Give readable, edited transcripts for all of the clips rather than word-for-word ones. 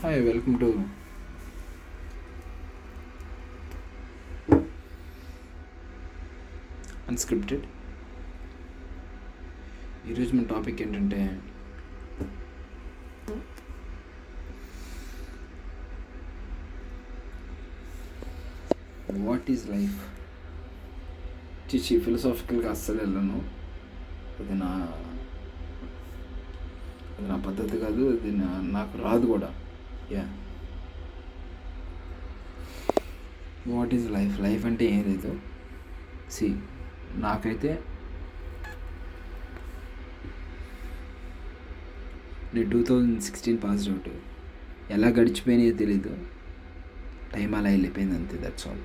Hi, welcome to unscripted. ఈరోజు మన topic ఏంటంటే వాట్ ఈజ్ లైఫ్. ఫిలసాఫికల్గా అస్సలు వెళ్ళను. అది నా పద్ధతి కాదు, అది నాకు రాదు కూడా. What is life? లైఫ్ అంటే ఏం లేదు. నాకైతే నేను 2016 పాస్డ్ అవుట్. ఎలా గడిచిపోయినాయో తెలీదు, టైం అలా వెళ్ళిపోయింది అంతే. That's all.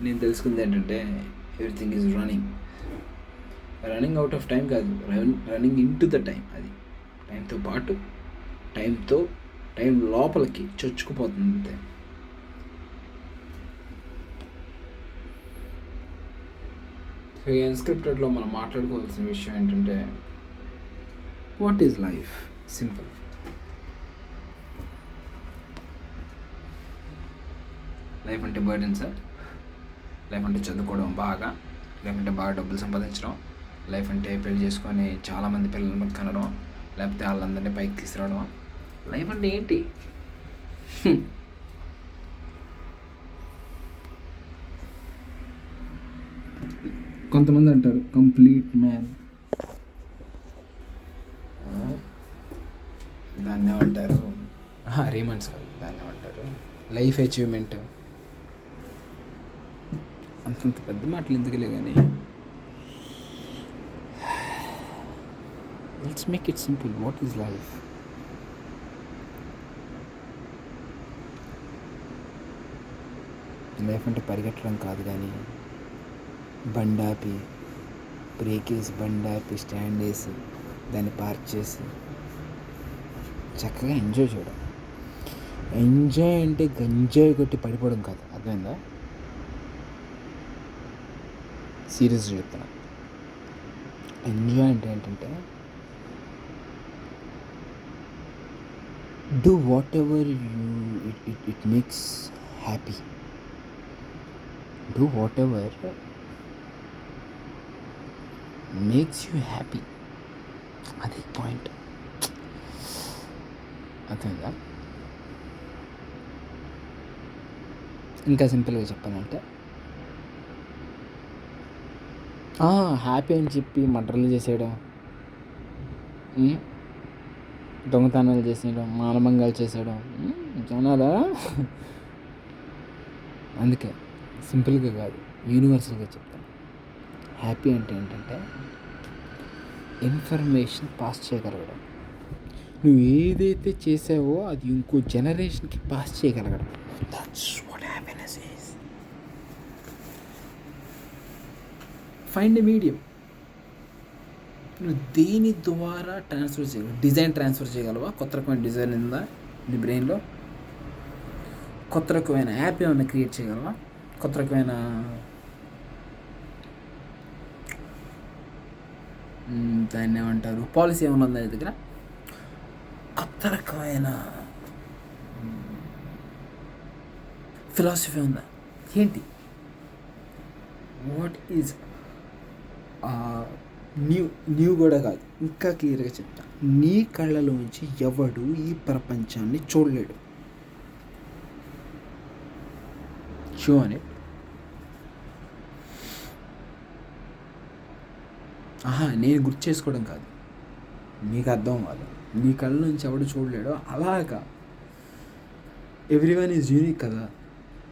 నేను తెలుసుకుంది ఏంటంటే everything is running out of time కాదు, running into the time. అది టైంతో పాటు టైం లోపలికి చొచ్చుకుపోతుంది అంతే. సో ఈ అన్స్క్రిప్టెడ్లో మనం మాట్లాడుకోవాల్సిన విషయం ఏంటంటే what is life? Simple. Life అంటే బర్డెన్సా? లైఫ్ అంటే చదువుకోవడం బాగా, లైఫ్ అంటే బాగా డబ్బులు సంపాదించడం, లైఫ్ అంటే పెళ్లి చేసుకొని చాలామంది పిల్లలను కనడం, లేకపోతే వాళ్ళందరినీ పైకి తీసుకురావడం. లైఫ్ అంటే ఏంటి? కొంతమంది అంటారు కంప్లీట్ మ్యాన్, దాన్ని ఏమంటారు, రీమండ్స్ కాదు, దాన్ని ఏమంటారు లైఫ్ అచీవ్మెంట్. అంతంత పెద్ద మాటలు ఎందుకులే కానీ let's make it simple. What is life? Life అంటే పరిగెట్టడం కాదు, కానీ బండాపి, బ్రేక్ వేసి బండాపి, స్టాండ్ వేసి దాన్ని పార్క్ చేసి చక్కగా ఎంజాయ్ చేయడం. ఎంజాయ్ అంటే గంజాయి కొట్టి పడిపోవడం కాదు, అర్థమైందా? సీరియస్గా చెప్తున్నా. ఎంజాయ్ అంటే ఏంటంటే do what ever it makes happy. Do what ever makes you happy. అదే పాయింట్, అర్థమైందా? ఇంకా సింపుల్గా చెప్పాలంటే హ్యాపీ అని చెప్పి మర్డర్లు చేసేయడం, దొంగతనాలు చేసేయడం, మానభంగాలు చేసేయడం జనాలా. అందుకే సింపుల్గా కాదు, యూనివర్సల్గా చెప్తాను. హ్యాపీ అంటే ఏంటంటే ఇన్ఫర్మేషన్ పాస్ చేయగలగడం. నువ్వు ఏదైతే చేసావో అది ఇంకో జనరేషన్కి పాస్ చేయగలగడం. That's what happiness is. Find a medium. నువ్వు దేని ద్వారా ట్రాన్స్ఫర్ చేయగలవు? డిజైన్ ట్రాన్స్ఫర్ చేయగలవా? కొత్త రకమైన డిజైన్ ఉందా నీ బ్రెయిన్లో? కొత్త రకమైన యాప్ ఏమైనా క్రియేట్ చేయగలవా? కొత్త రకమైన దాన్ని ఏమంటారు, పాలసీ ఏమైనా ఉందా నీ దగ్గర? కొత్త రకమైన ఫిలాసఫీ ఉందా? ఏంటి? వాట్ ఈజ్ న్యూ కూడా కాదు, ఇంకా క్లియర్గా చెప్తా. నీ కళ్ళలోంచి ఎవడు ఈ ప్రపంచాన్ని చూడలేడు. షో అని నేను గుర్తు చేసుకోవడం కాదు, నీకు అర్థం కాదు. నీ కళ్ళ నుంచి ఎవడు చూడలేడో అలాగా ఎవ్రీవన్ ఈజ్ యూనిక్ కదా.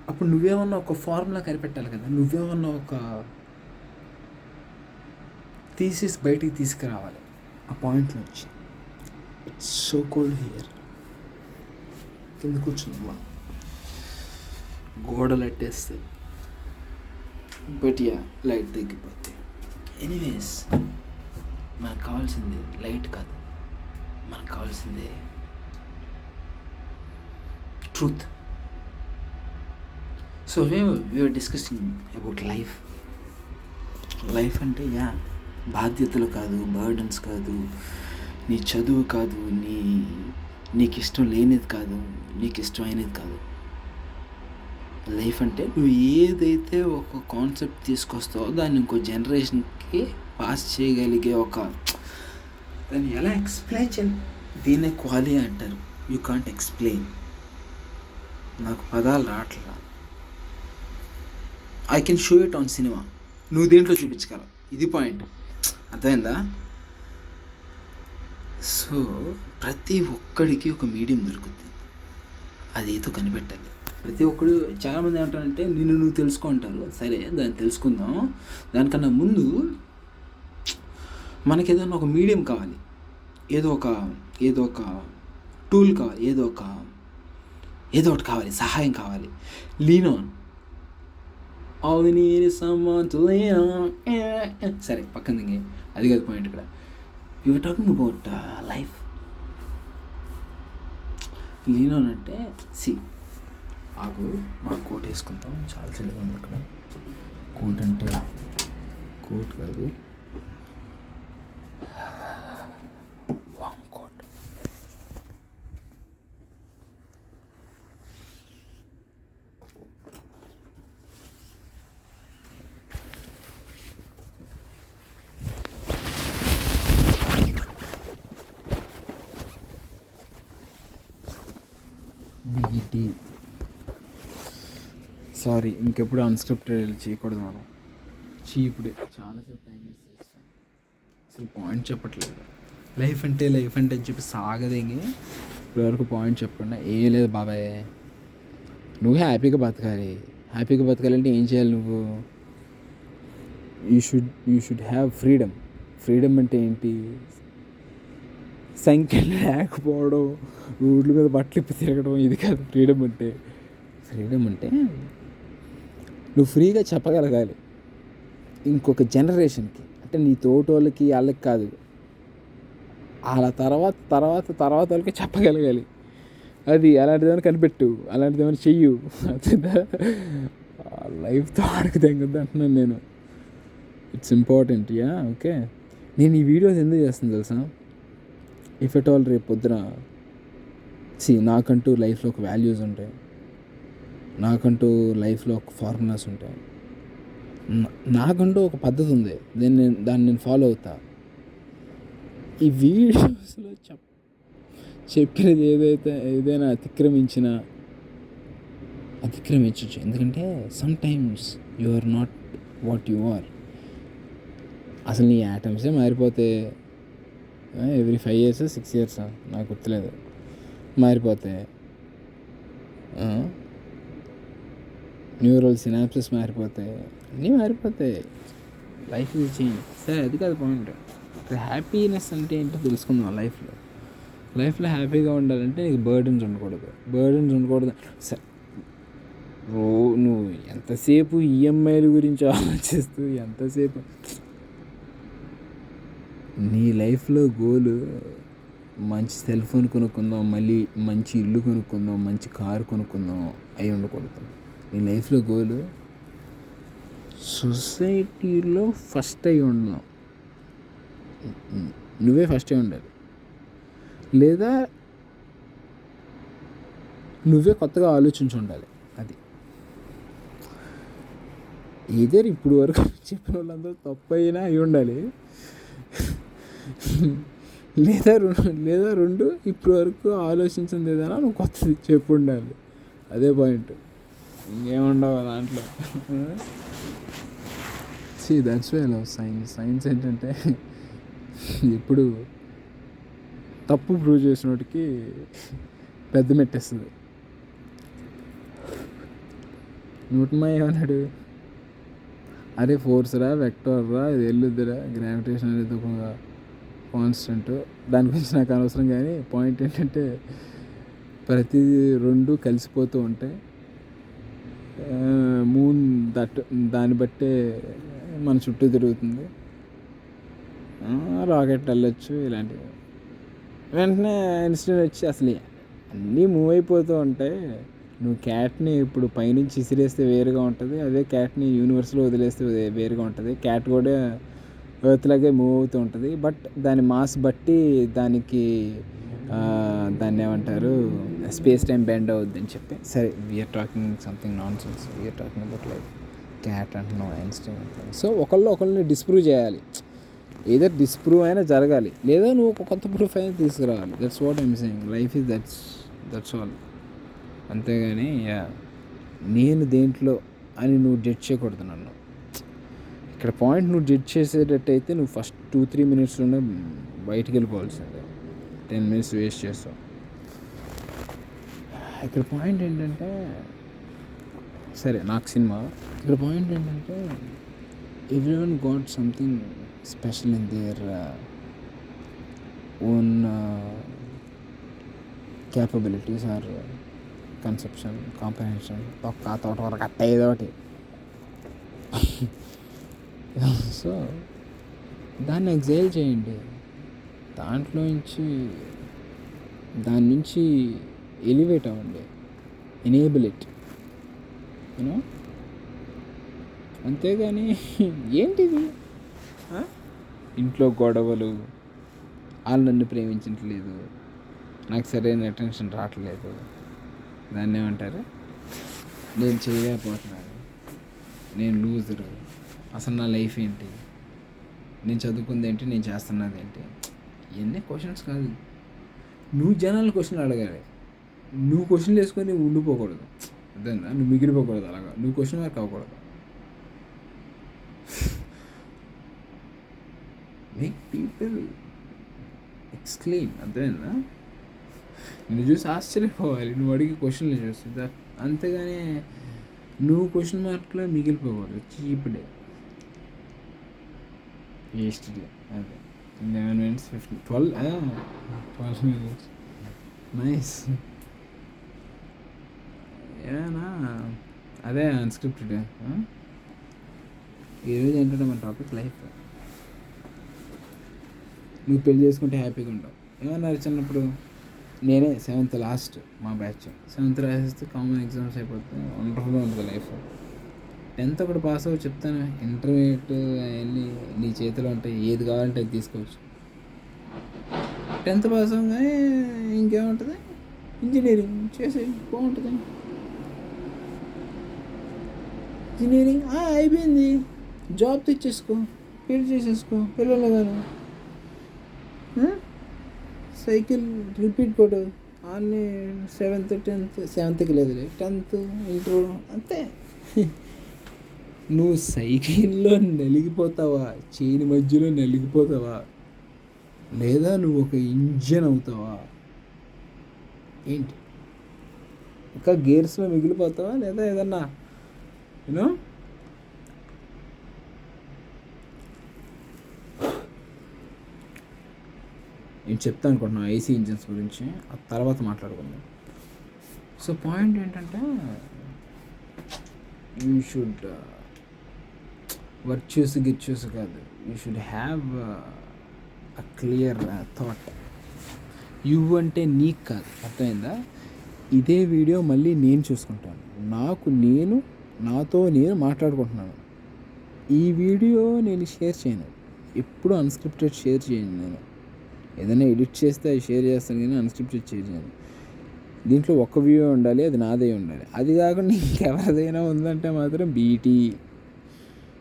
అప్పుడు నువ్వేమన్నా ఒక ఫార్ములా కనిపెట్టాలి కదా, నువ్వేమన్నా ఒక థీసిస్ బయటికి తీసుకురావాలి ఆ పాయింట్ నుంచి. It's so cold here. కింద కూర్చుందమ్మా, గోడలు అట్టేస్తాయి, బట్ లైట్ తగ్గిపోతాయి. ఎనీవేస్, మనకు కావాల్సింది లైట్ కాదు, మనకు కావాల్సింది truth. So we were discussing about life. Life అంటే బాధ్యతలు కాదు, బర్డన్స్ కాదు, నీ చదువు కాదు, నీకు ఇష్టం లేనిది కాదు, నీకు ఇష్టమైనది కాదు. లైఫ్ అంటే నువ్వు ఏదైతే ఒక కాన్సెప్ట్ తీసుకొస్తావో దాన్ని ఇంకో జనరేషన్కి పాస్ చేయగలిగే దాన్ని ఎలా ఎక్స్ప్లెయిన్ చేయాలి, దీన్నే క్వాలి అంటారు. You can't explain. నాకు పదాలు రావట్లా. I can show it on cinema, నువ్వు దేంట్లో చూపించగలవు, ఇది పాయింట్. అర్థమైందా? సో ప్రతి ఒక్కడికి ఒక మీడియం దొరుకుతుంది, అదేదో కనిపెట్టాలి. ప్రతి ఒక్కడు చాలామంది ఏమంటారంటే నువ్వు తెలుసుకుంటారు. సరే, దాన్ని తెలుసుకుందాం. దానికన్నా ముందు మనకి ఏదైనా ఒక మీడియం కావాలి, ఏదో ఒక టూల్ కావాలి, ఏదో ఒకటి కావాలి, సహాయం కావాలి. Lean on. All we need is someone to lean on. సరే, పక్కన అది కాదు పాయింట్. ఇక్కడ you are talking about life. Lean on అంటే ఆగు, మా కోట్ వేసుకుంటాం. చాలా చలిగా ఉంది ఇక్కడ. కోట్ అంటే కోట్ కాదు, కోట్. బిగిటి. సారీ, ఇంకెప్పుడు అన్స్క్రిప్టెడ్ చేయకూడదు మనం. ఇప్పుడే చాలాసేపు టైం వేస్ట్ చేస్తాను, అసలు పాయింట్ చెప్పట్లేదు. లైఫ్ అంటే అని చెప్పి సాగదేంగి ఇప్పటివరకు పాయింట్ చెప్పకుండా లేదు బాబాయ్. నువ్వు హ్యాపీగా బతకాలంటే ఏం చేయాలి నువ్వు? You should have freedom. Freedom అంటే ఏంటి? సంఖ్యలు లేకపోవడం, రోడ్ల మీద బట్టలు ఇప్పి తిరగడం, ఇది కాదు ఫ్రీడమ్ అంటే. ఫ్రీడమ్ అంటే నువ్వు ఫ్రీగా చెప్పగలగాలి ఇంకొక జనరేషన్కి, అంటే నీ తోటోళ్ళకి వాళ్ళకి కాదు, వాళ్ళ తర్వాత వాళ్ళకి చెప్పగలగాలి. అది అలాంటిదేమైనా కనిపెట్టు, అలాంటిదేమైనా చెయ్యు. లైఫ్తో ఆడుకుతాం అంటున్నాను నేను. It's important. ఓకే, నేను ఈ వీడియోస్ ఎందుకు చేస్తాను తెలుసా? ఇఫ్ ఎట్ ఆల్ రేపు పొద్దున నాకంటూ లైఫ్లో ఒక వాల్యూస్ ఉంటాయి, నాకంటూ లైఫ్లో ఒక ఫార్ములాస్ ఉంటాయి, నాకంటూ ఒక పద్ధతి ఉంది, దాన్ని నేను ఫాలో అవుతా. ఈ వీడియోస్లో చెప్పినది ఏదైనా అతిక్రమించవచ్చు. ఎందుకంటే sometimes you are not what you are. అసలు నీ యాటమ్సే మారిపోతే ఎవ్రీ 5 years 6 years నాకు గుర్తులేదు, మారిపోతే న్యూరల్ సినాప్సెస్ మారిపోతాయి, అన్నీ మారిపోతాయి. లైఫ్ ఇది చేంజ్. సరే, అది కాదు పాయింట్. హ్యాపీనెస్ అంటే ఏంటో తెలుసుకుందాం. లైఫ్లో హ్యాపీగా ఉండాలంటే నీకు బర్డన్స్ ఉండకూడదు. సరే, నువ్వు ఎంతసేపు ఈఎంఐల గురించి ఆలోచిస్తూ ఎంతసేపు నీ లైఫ్లో గోలు మంచి సెల్ ఫోన్ కొనుక్కుందాం, మళ్ళీ మంచి ఇల్లు కొనుక్కుందాం, మంచి కారు కొనుక్కుందాం అయి ఉండకూడదు. నీ లైఫ్లో గోలు సొసైటీలో ఫస్ట్ అయి ఉండడం, నువ్వే ఫస్ట్ అయి ఉండాలి, లేదా నువ్వే కొత్తగా ఆలోచించి ఉండాలి. అది ఏదో ఇప్పుడు వరకు చెప్పిన వాళ్ళందరూ తప్పు అయినా అయి ఉండాలి, లేదా రెండు ఇప్పుడు వరకు ఆలోచించింది ఏదైనా నువ్వు కొత్తది చెప్పు ఉండాలి. అదే పాయింట్, ఇంకేముండవు దాంట్లో. That's why I love science ఏంటంటే ఇప్పుడు తప్పు ప్రూవ్ చేసినోటికి పెద్ద మెట్టేస్తుంది. న్యూటన్ ఏమన్నాడు? అరే ఫోర్స్ రా, వెక్టర్ రా, ఇది వెళ్ళుద్దిరా, గ్రావిటేషన్ అనేది ఒక కాన్స్టెంట్, దాని గురించి నాకు అనవసరం. కానీ పాయింట్ ఏంటంటే ప్రతిదీ రెండు కలిసిపోతూ ఉంటాయి. మూన్ దాన్ని బట్టే మన చుట్టూ తిరుగుతుంది, రాకెట్ వెళ్ళొచ్చు, ఇలాంటివి. వెంటనే ఇన్సిడెంట్ వచ్చి అసలు అన్నీ మూవ్ అయిపోతూ ఉంటాయి. నువ్వు క్యాట్ని ఇప్పుడు పైనుంచి ఇసిరేస్తే వేరుగా ఉంటుంది, అదే క్యాట్ని యూనివర్స్లో వదిలేస్తే వేరుగా ఉంటుంది. క్యాట్ కూడా ఎర్త్లాగే మూవ్ అవుతూ ఉంటుంది. బట్ దాని మాస్ బట్టి దానికి దాన్ని ఏమంటారు స్పేస్ టైం బెండ్ అవుద్ది అని చెప్పి. సరే, we're talking something nonsense. We're talking about like cat అంటున్నాం, ఐన్స్టైన్ అంటున్నాం. సో ఒకళ్ళని డిస్ప్రూవ్ చేయాలి. ఏదో డిస్ప్రూవ్ అయినా జరగాలి, లేదా నువ్వు ఒక కొత్త ప్రూఫ్ అయినా తీసుకురావాలి. That's what I'm saying. Life is that's all. అంతేగాని నేను దేంట్లో అని నువ్వు జడ్జ్ చేయకూడదు నన్ను. ఇక్కడ పాయింట్, నువ్వు జడ్జ్ చేసేటట్టయితే నువ్వు ఫస్ట్ 2-3 మినిట్స్లోనే బయటికి వెళ్ళిపోవాల్సిందే. 10 మినిట్స్ వేస్ట్ చేస్తావు. ఇక్కడ పాయింట్ ఏంటంటే, సరే నాకు సినిమా, ఇక్కడ పాయింట్ ఏంటంటే everyone got something special in their own capabilities or conception, comprehension, తోట వరకు అట్ట ఏదో ఒకటి. సో దాన్ని ఎగ్జైల్ చేయండి. దాని నుంచి ఎలివేట్ అవ్వండి. Enable it, you know. అంతేగాని ఏంటిది ఇంట్లో గొడవలు, వాళ్ళు నన్ను ప్రేమించట్లేదు, నాకు సరైన అటెన్షన్ రావట్లేదు, దాన్ని ఏమంటారు, నేను చేయలేకపోతున్నాను, నేను లూజరు, అసలు నా లైఫ్ ఏంటి, నేను చదువుకుంది ఏంటి, నేను చేస్తున్నది ఏంటి. ఇవన్నీ క్వశ్చన్స్ కాదు. నువ్వు జనాలు క్వశ్చన్లు అడగాలి. నువ్వు క్వశ్చన్లు వేసుకొని ఉండిపోకూడదు. అర్థందా? నువ్వు మిగిలిపోకూడదు. అలాగా నువ్వు క్వశ్చన్ మార్క్ అవ్వకూడదు. Make people exclaim. అర్థమైందా? నువ్వు చూసి ఆశ్చర్యపోవాలి, నువ్వు అడిగి క్వశ్చన్లు చూస్తుంది. అంతేగాని నువ్వు క్వశ్చన్ మార్క్లో మిగిలిపోకూడదు. చీప్డే, వేస్ట్లే. అదే 11 minutes 12 minutes. నైస్. ఏనా అదే అన్స్క్రిప్టెడ్. ఈరోజు ఏంటంటే మన టాపిక్ లైఫ్. నువ్వు పెళ్లి చేసుకుంటే హ్యాపీగా ఉంటావు. ఏమన్నారు చిన్నప్పుడు? నేనే 7th లాస్ట్, మా బ్యాచ్ 7th రాసేస్తే కామన్ ఎగ్జామ్స్ అయిపోతాయి, వండర్ఫుల్గా ఉంటుంది లైఫ్. 10th ఒకటి పాస్ అవ్వ చెప్తాను. ఇంటర్మీడియట్ అవన్నీ నీ చేతిలో ఉంటాయి, ఏది కావాలంటే అది తీసుకోవచ్చు. 10th పాస్ అవ్వగానే ఇంకేముంటుంది, ఇంజనీరింగ్ చేసే బాగుంటుంది. ఇంజనీరింగ్ అయిపోయింది, జాబ్ తెచ్చేసుకో, పెళ్లి చేసేసుకో, పిల్లలు కానీ సైకిల్ రిపీట్ కొడు. అన్నీ 7th 10th, 7th లేదులే, 10th ఇంటర్ అంతే. నువ్వు సైకిల్లో నలిగిపోతావా, చైన్ మధ్యలో నలిగిపోతావా, లేదా నువ్వు ఒక ఇంజన్ అవుతావా ఏంటి? ఇంకా గేర్స్లో మిగిలిపోతావా, లేదా ఏదన్నా యూనో. నేను చెప్తాను అనుకుంటున్నాను ఏసీ ఇంజిన్స్ గురించి, ఆ తర్వాత మాట్లాడుకుందాం. సో పాయింట్ ఏంటంటే, యూ షుడ్ వర్చ్యూస్ గిచ్యూస్ కాదు, you should have a clear thought. You అంటే నీకు కాదు. అర్థమైందా? ఇదే వీడియో మళ్ళీ నేను చూసుకుంటాను, నాతో నేను మాట్లాడుకుంటున్నాను. ఈ వీడియో నేను షేర్ చేయను, ఎప్పుడు అన్స్క్రిప్టెడ్ షేర్ చేయను. నేను ఏదైనా ఎడిట్ చేస్తే అది షేర్ చేస్తాను, కానీ అన్స్క్రిప్టెడ్ షేర్ చేయను. దీంట్లో ఒక్క వీడియో ఉండాలి, అది నాదే ఉండాలి. అది కాకుండా ఇంకెవరిదైనా ఉందంటే మాత్రం బీటీ.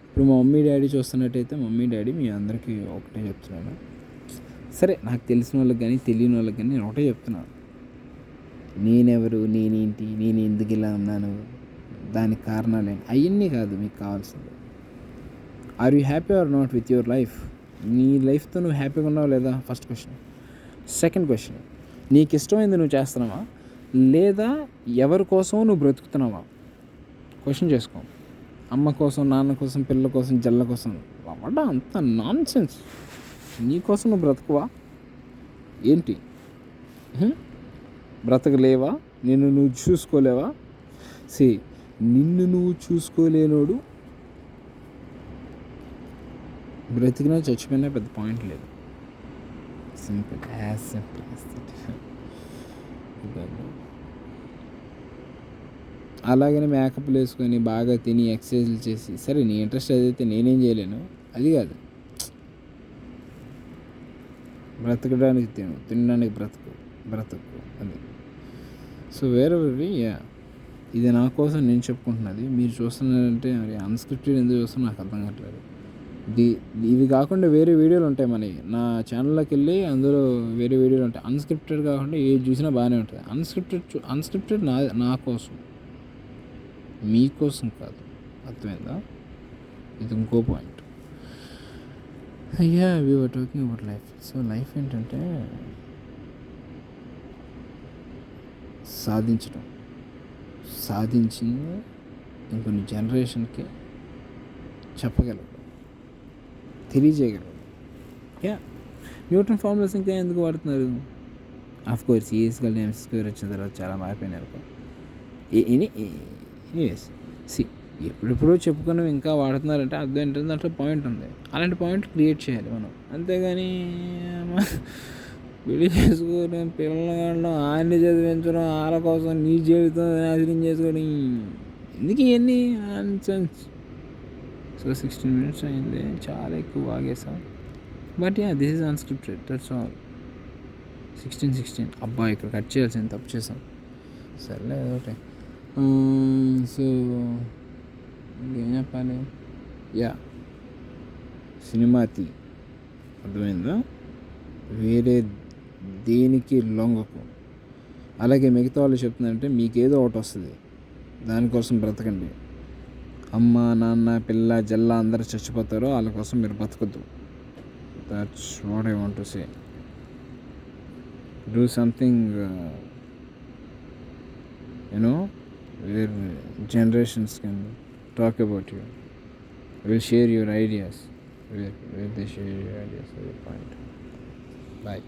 ఇప్పుడు మా మమ్మీ డాడీ చూస్తున్నట్టయితే, మమ్మీ డాడీ మీ అందరికీ ఒకటే చెప్తున్నాను. సరే, నాకు తెలిసిన వాళ్ళకి కానీ తెలియని వాళ్ళకి కానీ నేను ఒకటే చెప్తున్నాను. నేనెవరు, నేనేంటి, నేను ఎందుకు ఇలా ఉన్నాను, దానికి కారణాలు ఏంటి, అవన్నీ కాదు మీకు కావాల్సింది. Are you happy or not with your life? నీ లైఫ్తో నువ్వు హ్యాపీగా ఉన్నావు లేదా? First question. సెకండ్ క్వశ్చన్, నీకు ఇష్టమైంది నువ్వు చేస్తున్నావా, లేదా ఎవరి కోసం నువ్వు బ్రతుకుతున్నావా? క్వశ్చన్ చేసుకో. అమ్మ కోసం, నాన్న కోసం, పిల్లల కోసం, జల్ల కోసం అవ్వడా? అంత నాన్ సెన్స్. నీ కోసం నువ్వు బ్రతుకువా ఏంటి? బ్రతకలేవా? నిన్ను నువ్వు చూసుకోలేవా? నిన్ను నువ్వు చూసుకోలేనోడు బ్రతికినా చచ్చిపోయినా పెద్ద పాయింట్ లేదు. Simple, as simple as that. అలాగనే మేకప్లు వేసుకొని బాగా తిని ఎక్సర్సైజ్లు చేసి, సరే నీ ఇంట్రెస్ట్ అదైతే నేనేం చేయలేను, అది కాదు. బ్రతకడానికి తిను, తినడానికి బ్రతుకు అది. సో వేరే యా, ఇది నా కోసం నేను చెప్పుకుంటున్నది. మీరు చూస్తున్నారంటే మరి అన్‌స్క్రిప్టెడ్ ఎందుకు చూస్తున్నారో నాకు అర్థం కావట్లేదు. ఇవి కాకుండా వేరే వీడియోలు ఉంటాయి మనవి. నా ఛానల్లోకి వెళ్ళి అందులో వేరే వీడియోలు ఉంటాయి. అన్‌స్క్రిప్టెడ్ కాకుండా ఏది చూసినా బాగానే ఉంటుంది. అన్‌స్క్రిప్టెడ్ నా కోసం, మీకోసం కాదు. అర్థమైందా? ఇది ఇంకో పాయింట్. అయ్యా we were talking about life. So life ఏంటంటే సాధించింది ఇంకొన్ని జనరేషన్కి చెప్పగలరు, తెలియజేయగలరు. యా, న్యూటన్ ఫార్ములాస్ ఇంకా ఎందుకు వాడుతున్నారు? ఆఫ్కోర్స్ E=mc² వచ్చిన తర్వాత చాలా మారిపోయినారు. ఎనీవేస్ సి, ఎప్పుడెప్పుడో చెప్పుకున్నవి ఇంకా వాడుతున్నారంటే అర్థం ఏంటంటే దాంట్లో పాయింట్ ఉంది. అలాంటి పాయింట్ క్రియేట్ చేయాలి మనం. అంతేగాని పెళ్లి చేసుకోవడం, పిల్లలు ఆయన్ని చదివించడం, వాళ్ళ కోసం నీ జీవితం నాశనం చేసుకోవడం, ఎందుకు ఇవన్నీ నాన్సెన్స్. సో 16 minutes అయింది, చాలా ఎక్కువ వాగేసాం. But yeah, this is unscripted, that's all. 16 అబ్బా, ఇక్కడ కట్ చేయాల్సింది, తప్పు చేసాం. సర్లే అదొకటే. సో ఇంకేం చెప్పాలి? యా, సినిమా అర్థమైందా? వేరే దేనికి లొంగకు. అలాగే మిగతా వాళ్ళు చెప్తున్నారంటే మీకేదో ఒకటి వస్తుంది, దానికోసం బ్రతకండి. అమ్మ నాన్న పిల్ల జల్ల అందరూ చచ్చిపోతారో వాళ్ళ కోసం మీరు బతకద్దు. That's what I want to say. Do something where generations can talk about you, will share your ideas, where they share your ideas. Point. Bye.